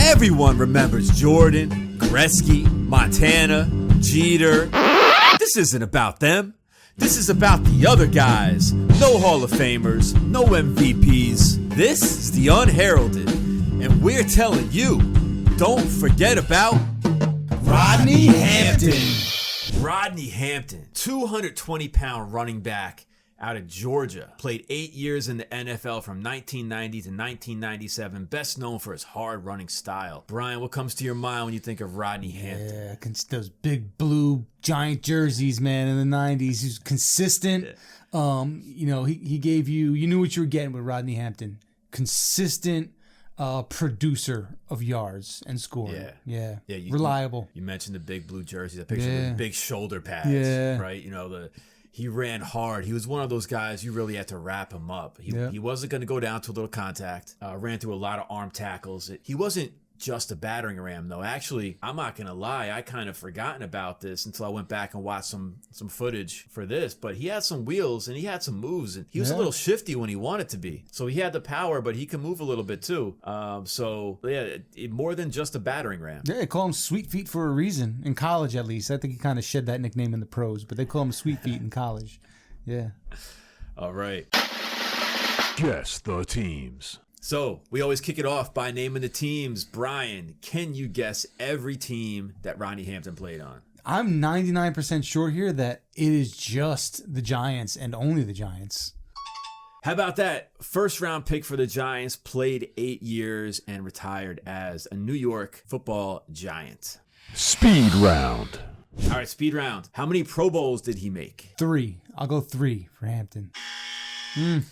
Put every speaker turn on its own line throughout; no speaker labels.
Everyone remembers Jordan, Gretzky, Montana, Jeter. This isn't about them. This is about the other guys. No Hall of Famers, no MVPs. This is the unheralded. And we're telling you, don't forget about Rodney Hampton. Rodney Hampton, 220-pound running back out of Georgia. Played 8 years in the NFL from 1990 to 1997. Best known for his hard running style. Brian, what comes to your mind when you think of Rodney Hampton?
Yeah, those big blue giant jerseys, man, in the 90s. He was consistent. Yeah. He gave you knew what you were getting with Rodney Hampton. Consistent producer of yards and scoring. Yeah. Reliable.
You mentioned the big blue jerseys. I picture the big shoulder pads, right? He ran hard. He was one of those guys you really had to wrap him up. He wasn't going to go down to a little contact. Ran through a lot of arm tackles. He wasn't just a battering ram, though. Actually, I'm not going to lie. I kind of forgotten about this until I went back and watched some footage for this. But he had some wheels and he had some moves. And he was a little shifty when he wanted to be. So he had the power, but he can move a little bit too. More than just a battering ram.
Yeah, they call him Sweet Feet for a reason. In college, at least. I think he kind of shed that nickname in the pros. But they call him Sweet Feet in college. Yeah.
All right.
Guess the teams.
So, we always kick it off by naming the teams. Brian, can you guess every team that Rodney Hampton played on?
I'm 99% sure here that it is just the Giants and only the Giants.
How about that? First round pick for the Giants, played 8 years and retired as a New York Football Giant.
Speed round.
All right, speed round. How many Pro Bowls did he make?
3. I'll go 3 for Hampton.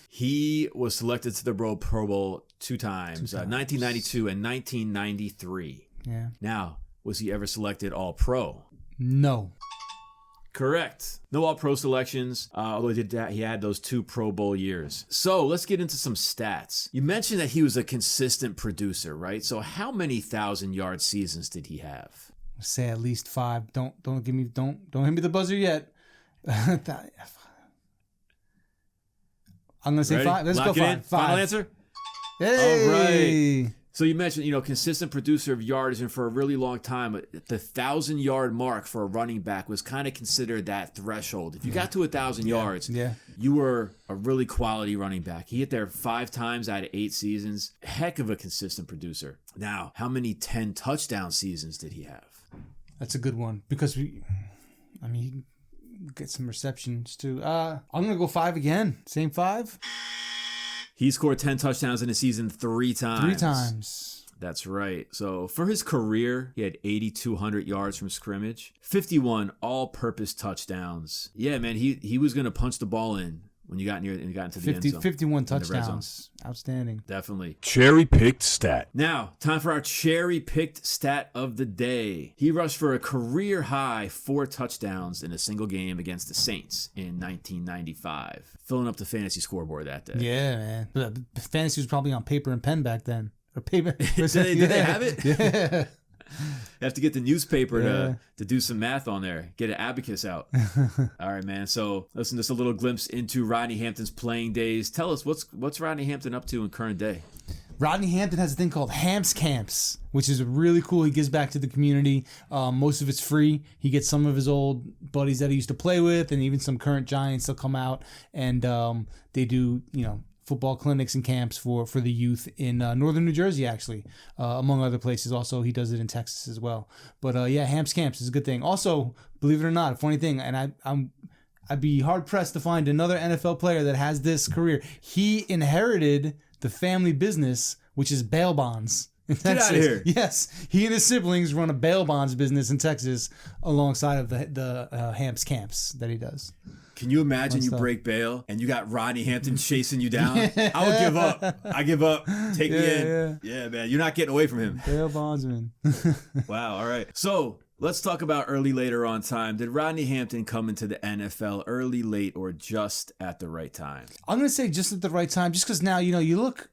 He was selected to the Pro Bowl two times. 1992 and 1993.
Yeah.
Now, was he ever selected All-Pro?
No.
Correct. No All-Pro selections, although he had those 2 Pro Bowl years. So let's get into some stats. You mentioned that he was a consistent producer, right? So how many 1,000-yard seasons did he have?
I'll say at least 5. Don't hit me the buzzer yet. I'm going to say
Ready?
5. Let's
Lock
go
it
5.
in. Final answer?
Hey!
All right. So you mentioned, consistent producer of yardage, and for a really long time, the 1,000-yard mark for a running back was kind of considered that threshold. If you got to 1,000 yards, you were a really quality running back. He hit there 5 times out of 8 seasons. Heck of a consistent producer. Now, how many 10-touchdown seasons did he have?
That's a good one because get some receptions too. I'm gonna go 5 again. Same 5.
He scored 10 touchdowns in a season 3 times.
3 times.
That's right. So for his career, he had 8,200 yards from scrimmage, 51 all-purpose touchdowns. Yeah, man, he was gonna punch the ball in when you got into the end zone.
51 touchdowns. Outstanding.
Definitely.
Cherry-picked stat.
Now, time for our cherry-picked stat of the day. He rushed for a career-high 4 touchdowns in a single game against the Saints in 1995. Filling up the fantasy scoreboard that day.
Yeah, man. But fantasy was probably on paper and pen back then. Or paper.
Did they have it?
Yeah.
You have to get the newspaper to do some math on there. Get an abacus out. All right, man. So listen, just a little glimpse into Rodney Hampton's playing days. Tell us, what's Rodney Hampton up to in current day?
Rodney Hampton has a thing called Hamps Camps, which is really cool. He gives back to the community. Most of it's free. He gets some of his old buddies that he used to play with, and even some current Giants. They'll come out and they do, football clinics and camps for the youth in northern New Jersey, actually, among other places. Also, he does it in Texas as well. But Hamps Camps is a good thing. Also, believe it or not, a funny thing, and I'd be hard pressed to find another NFL player that has this career. He inherited the family business, which is bail bonds.
Get out of here.
Yes, he and his siblings run a bail bonds business in Texas alongside of the Hamps Camps that he does.
Can you imagine you break bail and you got Rodney Hampton chasing you down? I would give up. I give up. Take me in. Yeah, man. You're not getting away from him.
Bail bondsman.
Wow. All right. So let's talk about early, later on time. Did Rodney Hampton come into the NFL early, late, or just at the right time?
I'm going to say just at the right time, just because now, you look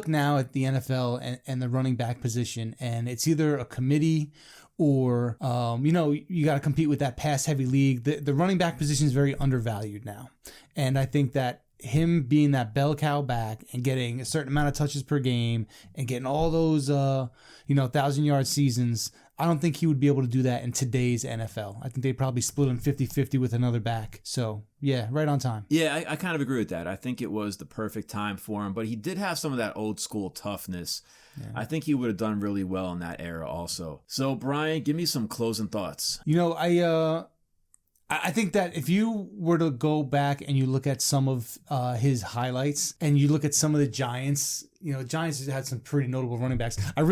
now at the NFL and the running back position, and it's either a committee or, you got to compete with that pass-heavy league. The running back position is very undervalued now. And I think that him being that bell cow back and getting a certain amount of touches per game and getting all those 1,000-yard seasons, I don't think he would be able to do that in today's NFL. I think they'd probably split him 50-50 with another back. So, yeah, right on time.
Yeah, I kind of agree with that. I think it was the perfect time for him, but he did have some of that old school toughness. Yeah. I think he would have done really well in that era also. So, Brian, give me some closing thoughts.
I think that if you were to go back and you look at some of his highlights and you look at some of the Giants, Giants had some pretty notable running backs. I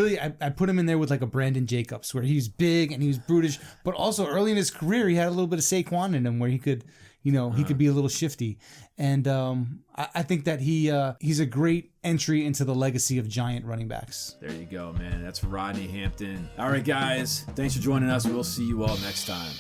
put him in there with like a Brandon Jacobs, where he was big and he was brutish, but also early in his career he had a little bit of Saquon in him, where he could, he could be a little shifty. And I think that he's a great entry into the legacy of Giant running backs.
There you go, man. That's Rodney Hampton. All right, guys. Thanks for joining us. We'll see you all next time.